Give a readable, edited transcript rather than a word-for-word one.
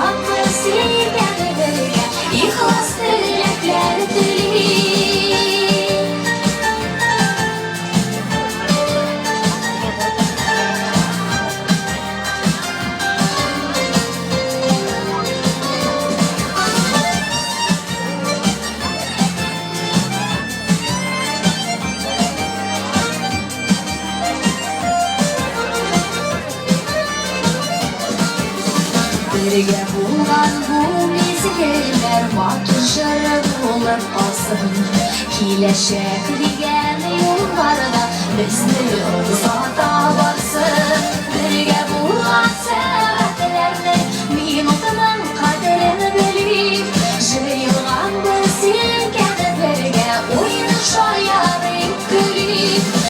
Hakkı sevgeni böyle İhlas dilekler dileyim. Birge bulan bu mezgiller Makışırı bulup asın Kileşek digen yollarda Bizni yolda